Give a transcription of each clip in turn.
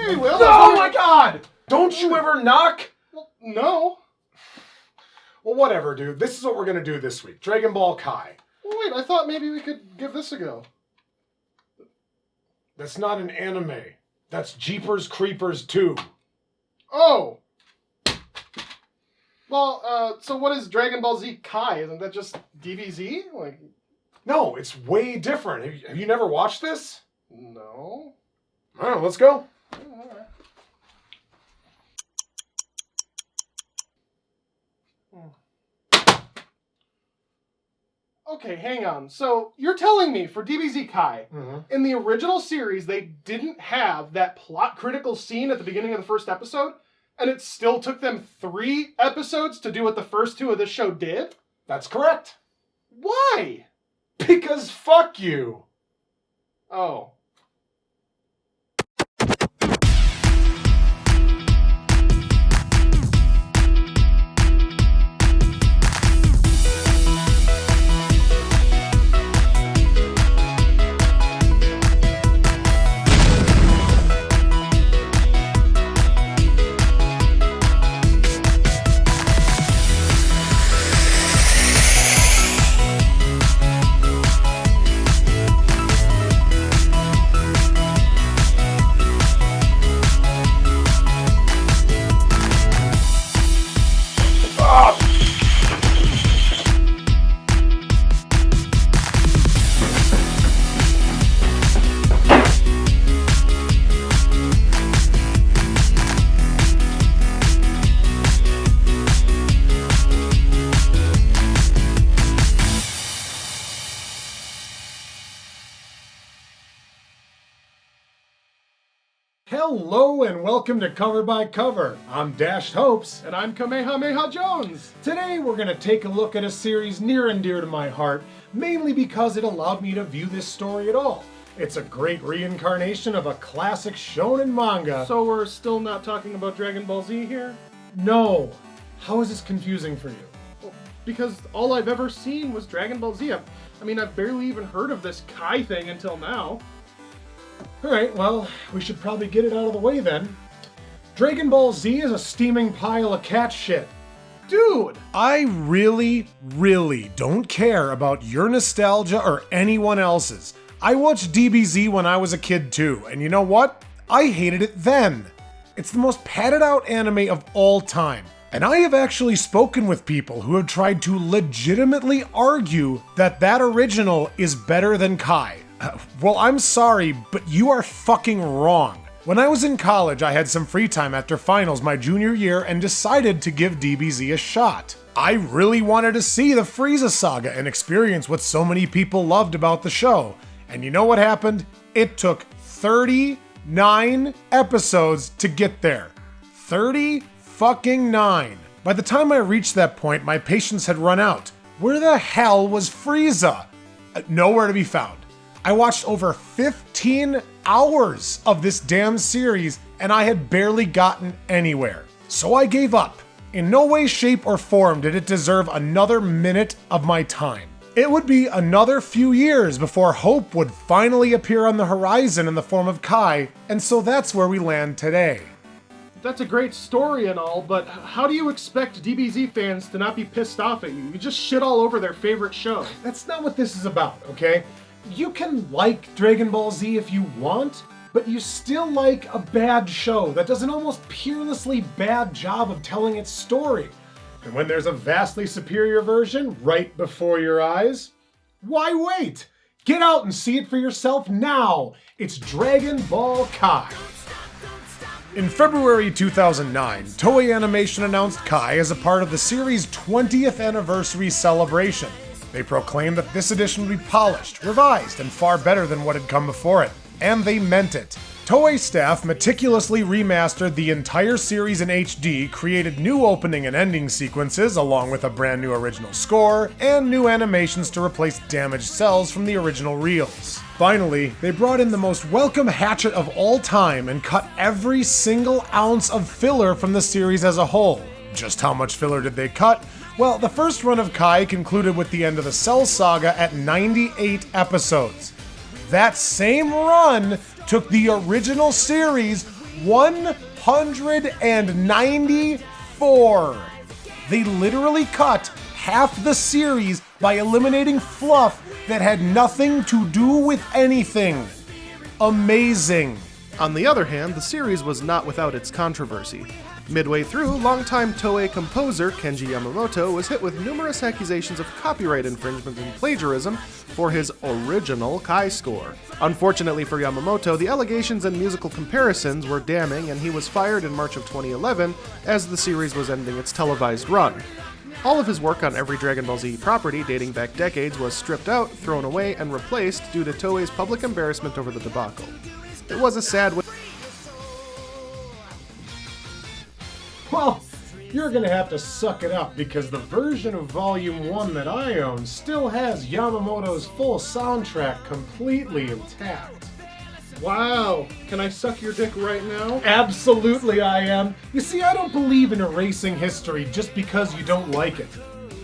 Maybe we will. Oh my god! Don't you ever knock? Well, no. Well, whatever, dude. This is what we're gonna do this week. Dragon Ball Kai. Well, wait, I thought maybe we could give this a go. That's not an anime. That's Jeepers Creepers 2. Oh! Well, so what is Dragon Ball Z Kai? Isn't that just DBZ? Like, No, it's way different. Have you never watched this? no. All right, let's go. Alright. Okay, hang on. So, you're telling me for DBZ Kai, in the original series, they didn't have that plot-critical scene at the beginning of the first episode, and it still took them 3 episodes to do what the first 2 of this show did? That's correct. Why? Because fuck you. Oh. Hello and welcome to Cover by Cover. I'm Dashed Hopes. And I'm Kamehameha Jones. Today we're going to take a look at a series near and dear to my heart, mainly because it allowed me to view this story at all. It's a great reincarnation of a classic shonen manga. So we're still not talking about Dragon Ball Z here? No. How is this confusing for you? Well, because all I've ever seen was Dragon Ball Z. I've barely even heard of this Kai thing until now. Alright, well, we should probably get it out of the way then. Dragon Ball Z is a steaming pile of cat shit. Dude! I really don't care about your nostalgia or anyone else's. I watched DBZ when I was a kid too, and you know what? I hated it then. It's the most padded out anime of all time. And I have actually spoken with people who have tried to legitimately argue that that original is better than Kai. Well, I'm sorry, but you are fucking wrong. When I was in college, I had some free time after finals my junior year and decided to give DBZ a shot. I really wanted to see the Frieza saga and experience what so many people loved about the show. And you know what happened? It took 39 episodes to get there. 39. By the time I reached that point, my patience had run out. Where the hell was Frieza? Nowhere to be found. I watched over 15 hours of this damn series and I had barely gotten anywhere. So I gave up. In no way, shape, or form did it deserve another minute of my time. It would be another few years before hope would finally appear on the horizon in the form of Kai, and so that's where we land today. That's a great story and all, but how do you expect DBZ fans to not be pissed off at you? You just shit all over their favorite show. That's not what this is about, okay? You can like Dragon Ball Z if you want, but you still like a bad show that does an almost peerlessly bad job of telling its story. And when there's a vastly superior version right before your eyes, why wait? Get out and see it for yourself now. It's Dragon Ball Kai. In February 2009, Toei Animation announced Kai as a part of the series' 20th anniversary celebration. They proclaimed that this edition would be polished, revised, and far better than what had come before it. And they meant it. Toei staff meticulously remastered the entire series in HD, created new opening and ending sequences along with a brand new original score, and new animations to replace damaged cells from the original reels. Finally, they brought in the most welcome hatchet of all time and cut every single ounce of filler from the series as a whole. Just how much filler did they cut? Well, the first run of Kai concluded with the end of the Cell Saga at 98 episodes. That same run took the original series 194! They literally cut half the series by eliminating fluff that had nothing to do with anything. Amazing. On the other hand, the series was not without its controversy. Midway through, longtime Toei composer Kenji Yamamoto was hit with numerous accusations of copyright infringement and plagiarism for his original Kai score. Unfortunately for Yamamoto, the allegations and musical comparisons were damning, and he was fired in March of 2011 as the series was ending its televised run. All of his work on every Dragon Ball Z property dating back decades was stripped out, thrown away, and replaced due to Toei's public embarrassment over the debacle. It was a sad way. Well, you're gonna have to suck it up because the version of Volume 1 that I own still has Yamamoto's full soundtrack completely intact. Wow, can I suck your dick right now? Absolutely I am. You see, I don't believe in erasing history just because you don't like it.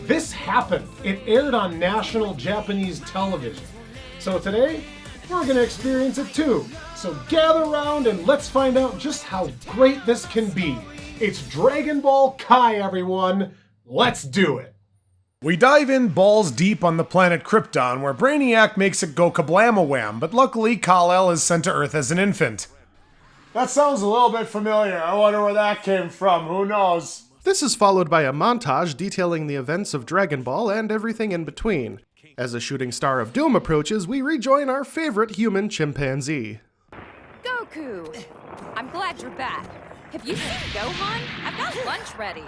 This happened. It aired on national Japanese television. So today, we're gonna experience it too. So gather around and let's find out just how great this can be. It's Dragon Ball Kai, everyone. Let's do it. We dive in balls deep on the planet Krypton, where Brainiac makes it go kablamawam, but luckily Kal-El is sent to Earth as an infant. That sounds a little bit familiar. I wonder where that came from. Who knows? This is followed by a montage detailing the events of Dragon Ball and everything in between. As a shooting star of doom approaches, we rejoin our favorite human chimpanzee. Goku! I'm glad you're back. Have you seen Gohan? I've got lunch ready.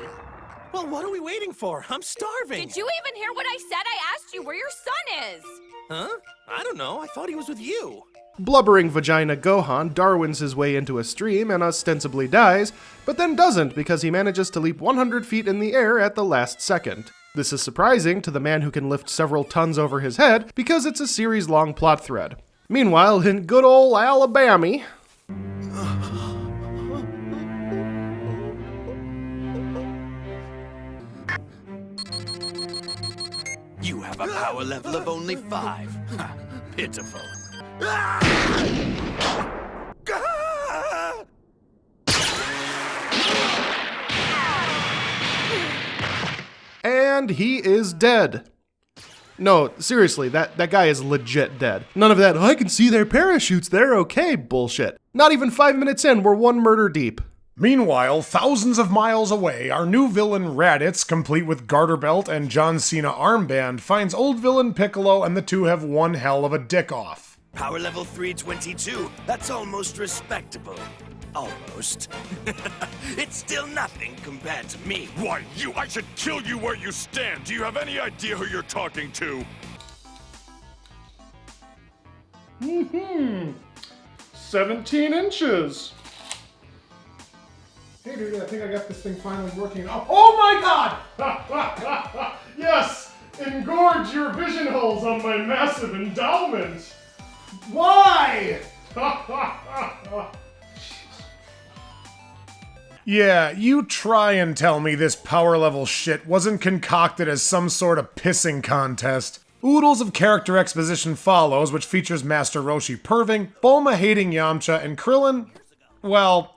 Well, what are we waiting for? I'm starving. Did you even hear what I said? I asked you where your son is. Huh? I don't know. I thought he was with you. Blubbering vagina Gohan Darwins his way into a stream and ostensibly dies, but then doesn't because he manages to leap 100 feet in the air at the last second. This is surprising to the man who can lift several tons over his head because it's a series-long plot thread. Meanwhile, in good ol' Alabama, You have a power level of only 5. Ha, pitiful. and he is dead. No, seriously, that guy is legit dead. None of that, I can see their parachutes, they're okay bullshit. Not even 5 minutes in, we're one murder deep. Meanwhile, thousands of miles away, our new villain Raditz, complete with garter belt and John Cena armband, finds old villain Piccolo, and the two have one hell of a dick off. Power level 322. That's almost respectable. Almost. It's still nothing compared to me. Why, I should kill you where you stand. Do you have any idea who you're talking to? 17 inches. Hey dude, I think I got this thing finally working. Oh my god! Yes! Engorge your vision holes on my massive endowment! Why? Yeah, you try and tell me this power level shit wasn't concocted as some sort of pissing contest. Oodles of character exposition follows, which features Master Roshi perving, Bulma hating Yamcha, and Krillin, well,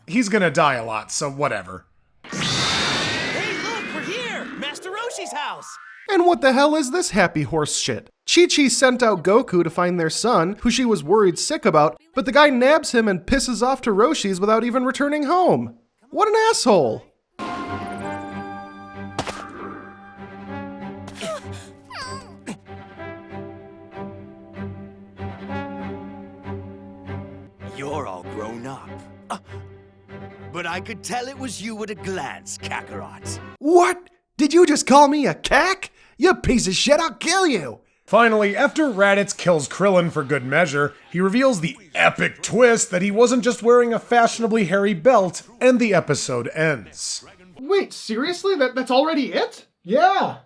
he's gonna die a lot, so whatever. Hey, look, we're here! Master Roshi's house! And what the hell is this happy horse shit? Chi-Chi sent out Goku to find their son, who she was worried sick about, but the guy nabs him and pisses off to Roshi's without even returning home. What an asshole! You're all grown up. But I could tell it was you at a glance, Kakarot. What? Did you just call me a cack? You piece of shit, I'll kill you! Finally, after Raditz kills Krillin for good measure, he reveals the epic twist that he wasn't just wearing a fashionably hairy belt, and the episode ends. Wait, seriously? That's already it? Yeah.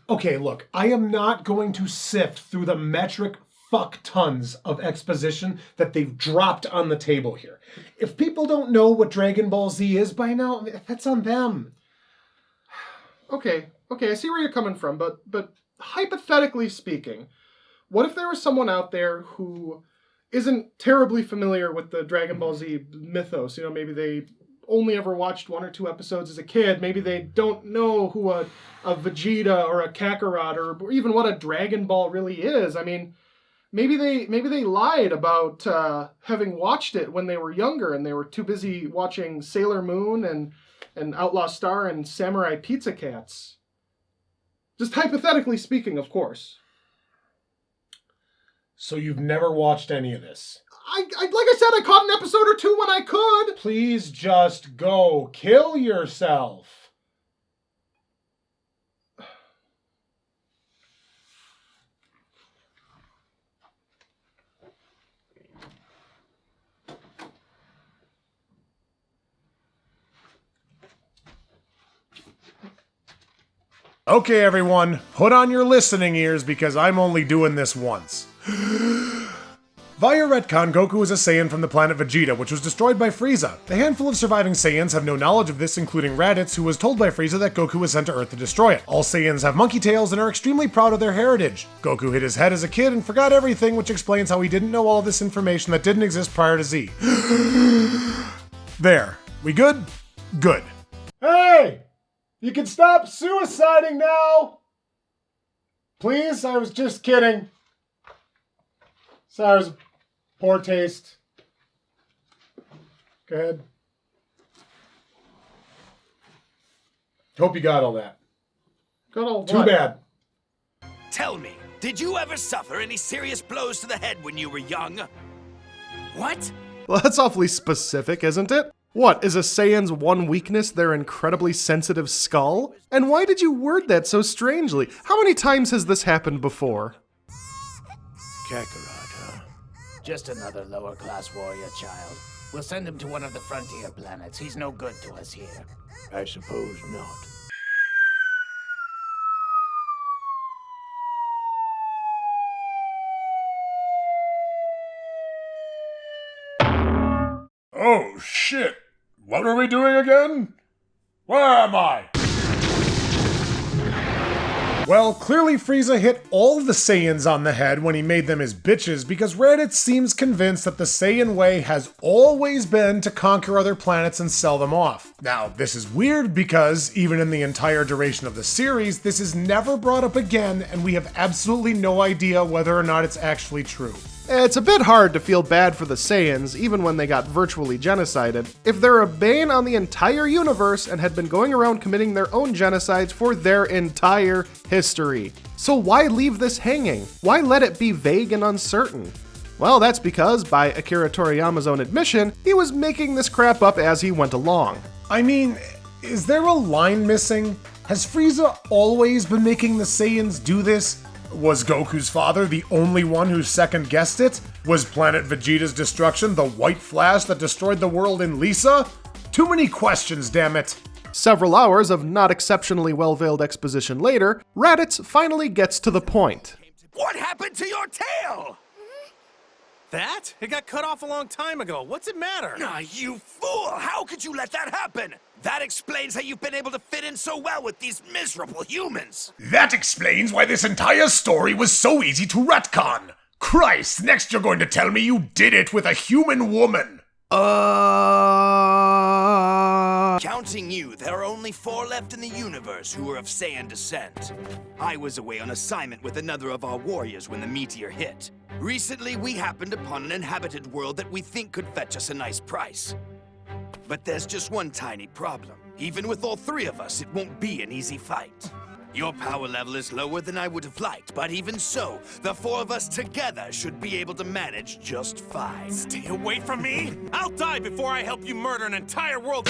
Okay, look, I am not going to sift through the metric fuck tons of exposition that they've dropped on the table here. If people don't know what Dragon Ball Z is by now, that's on them. Okay, I see where you're coming from, but hypothetically speaking, what if there was someone out there who isn't terribly familiar with the Dragon Ball Z mythos. You know, maybe they only ever watched 1 or 2 episodes as a kid. Maybe they don't know who a Vegeta or a Kakarot or even what a Dragon Ball really is. I mean, maybe they lied about having watched it when they were younger and they were too busy watching Sailor Moon and Outlaw Star and Samurai Pizza Cats. Just hypothetically speaking, of course. So you've never watched any of this? Like I said, I caught an episode or 2 when I could. Please just go kill yourself. Okay, everyone, put on your listening ears because I'm only doing this once. Via retcon, Goku is a Saiyan from the planet Vegeta, which was destroyed by Frieza. The handful of surviving Saiyans have no knowledge of this, including Raditz, who was told by Frieza that Goku was sent to Earth to destroy it. All Saiyans have monkey tails and are extremely proud of their heritage. Goku hit his head as a kid and forgot everything, which explains how he didn't know all this information that didn't exist prior to Z. There. We good? Good. Hey! You can stop suiciding now! Please? I was just kidding. Sorry, it was poor taste. Go ahead. Hope you got all that. Got all Too what? bad. Tell me, did you ever suffer any serious blows to the head when you were young? What? Well, that's awfully specific, isn't it? What, is a Saiyan's one weakness their incredibly sensitive skull? And why did you word that so strangely? How many times has this happened before? Kakarot, huh? Just another lower-class warrior child. We'll send him to one of the frontier planets. He's no good to us here. I suppose not. Oh, shit. What are we doing again? Where am I? Well, clearly Frieza hit all of the Saiyans on the head when he made them his bitches because Raditz seems convinced that the Saiyan way has always been to conquer other planets and sell them off. Now, this is weird because, even in the entire duration of the series, this is never brought up again and we have absolutely no idea whether or not it's actually true. It's a bit hard to feel bad for the Saiyans, even when they got virtually genocided, if they're a bane on the entire universe and had been going around committing their own genocides for their entire history. So why leave this hanging? Why let it be vague and uncertain? Well, that's because, by Akira Toriyama's own admission, he was making this crap up as he went along. I mean, is there a line missing? Has Frieza always been making the Saiyans do this? Was Goku's father the only one who second-guessed it? Was Planet Vegeta's destruction the white flash that destroyed the world in Lisa? Too many questions, damn it. Several hours of not exceptionally well-veiled exposition later, Raditz finally gets to the point. What happened to your tail? That? It got cut off a long time ago. What's it matter? Ah, you fool! How could you let that happen? That explains how you've been able to fit in so well with these miserable humans. That explains why this entire story was so easy to retcon. Christ, next you're going to tell me you did it with a human woman. Counting you, there are only 4 left in the universe who are of Saiyan descent. I was away on assignment with another of our warriors when the meteor hit. Recently, we happened upon an inhabited world that we think could fetch us a nice price. But there's just one tiny problem. Even with all 3 of us, it won't be an easy fight. Your power level is lower than I would have liked, but even so, the 4 of us together should be able to manage just fine. Stay away from me! I'll die before I help you murder an entire world.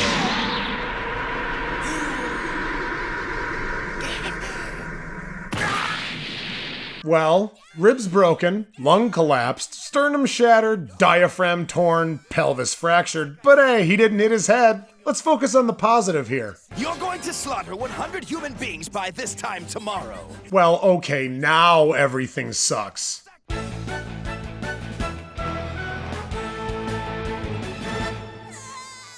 Well, ribs broken, lung collapsed, sternum shattered, diaphragm torn, pelvis fractured, but hey, he didn't hit his head. Let's focus on the positive here. You're going to slaughter 100 human beings by this time tomorrow. Well, okay, now everything sucks.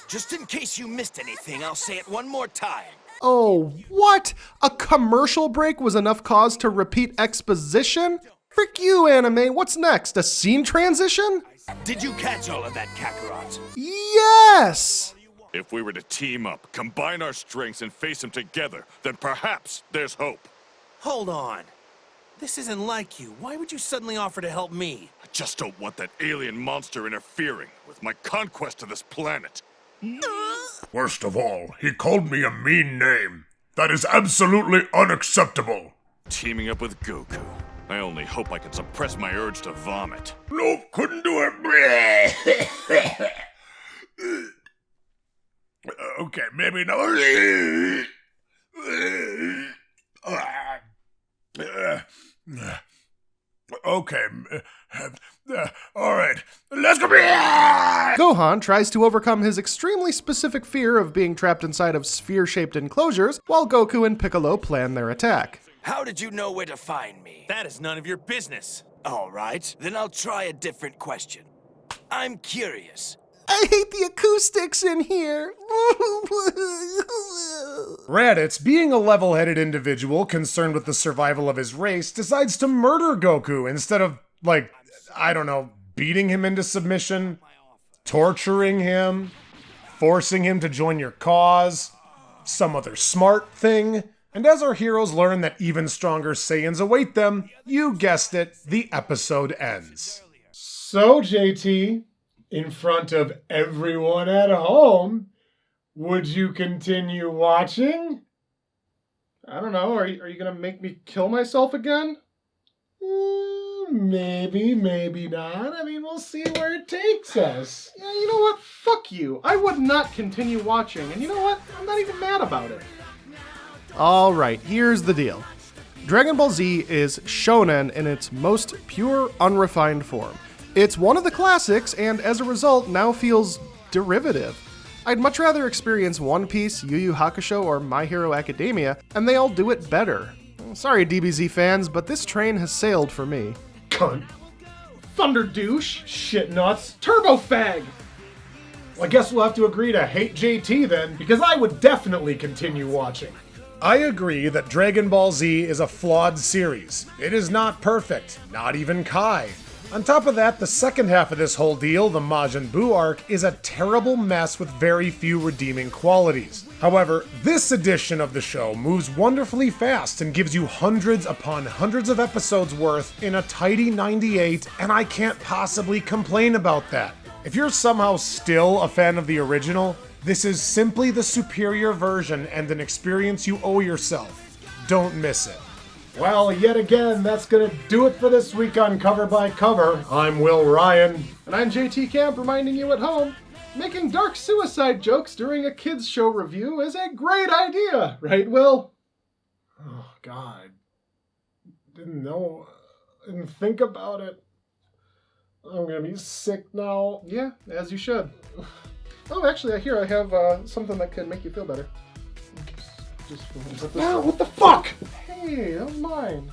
Just in case you missed anything, I'll say it one more time. Oh, what? A commercial break was enough cause to repeat exposition? Frick you, anime, what's next? A scene transition? Did you catch all of that, Kakarot? Yes! If we were to team up, combine our strengths, and face them together, then perhaps there's hope. Hold on. This isn't like you. Why would you suddenly offer to help me? I just don't want that alien monster interfering with my conquest of this planet. Worst of all, he called me a mean name. That is absolutely unacceptable. Teaming up with Goku. I only hope I can suppress my urge to vomit. Nope, couldn't do it. Okay, maybe no. Okay. All right. Let's go. Gohan tries to overcome his extremely specific fear of being trapped inside of sphere-shaped enclosures, while Goku and Piccolo plan their attack. How did you know where to find me? That is none of your business. All right, then I'll try a different question. I'm curious. I hate the acoustics in here. Raditz, being a level-headed individual concerned with the survival of his race, decides to murder Goku instead of, like, I don't know, beating him into submission, torturing him, forcing him to join your cause, some other smart thing. And as our heroes learn that even stronger Saiyans await them, you guessed it, the episode ends. So, JT, in front of everyone at home, would you continue watching? I don't know, are you gonna make me kill myself again? Maybe, maybe not. I mean, we'll see where it takes us. Yeah, you know what? Fuck you. I would not continue watching, and you know what? I'm not even mad about it. Alright, here's the deal. Dragon Ball Z is shonen in its most pure, unrefined form. It's one of the classics, and as a result, now feels derivative. I'd much rather experience One Piece, Yu Yu Hakusho, or My Hero Academia, and they all do it better. Sorry, DBZ fans, but this train has sailed for me. Cunt. Thunder douche. Shit nuts. Turbo fag. Well, I guess we'll have to agree to hate JT then, because I would definitely continue watching. I agree that Dragon Ball Z is a flawed series. It is not perfect, not even Kai. On top of that, the second half of this whole deal, the Majin Buu arc, is a terrible mess with very few redeeming qualities. However, this edition of the show moves wonderfully fast and gives you hundreds upon hundreds of episodes worth in a tidy 98, and I can't possibly complain about that. If you're somehow still a fan of the original, this is simply the superior version and an experience you owe yourself. Don't miss it. Well, yet again, that's gonna do it for this week on Cover by Cover. I'm Will Ryan. And I'm JT Camp, reminding you at home, making dark suicide jokes during a kids show review is a great idea, right, Will? Oh, God. Didn't know. Didn't think about it. I'm gonna be sick now. Yeah, as you should. Oh, actually, I hear I have something that can make you feel better. Just what the fuck? Hey, that was mine.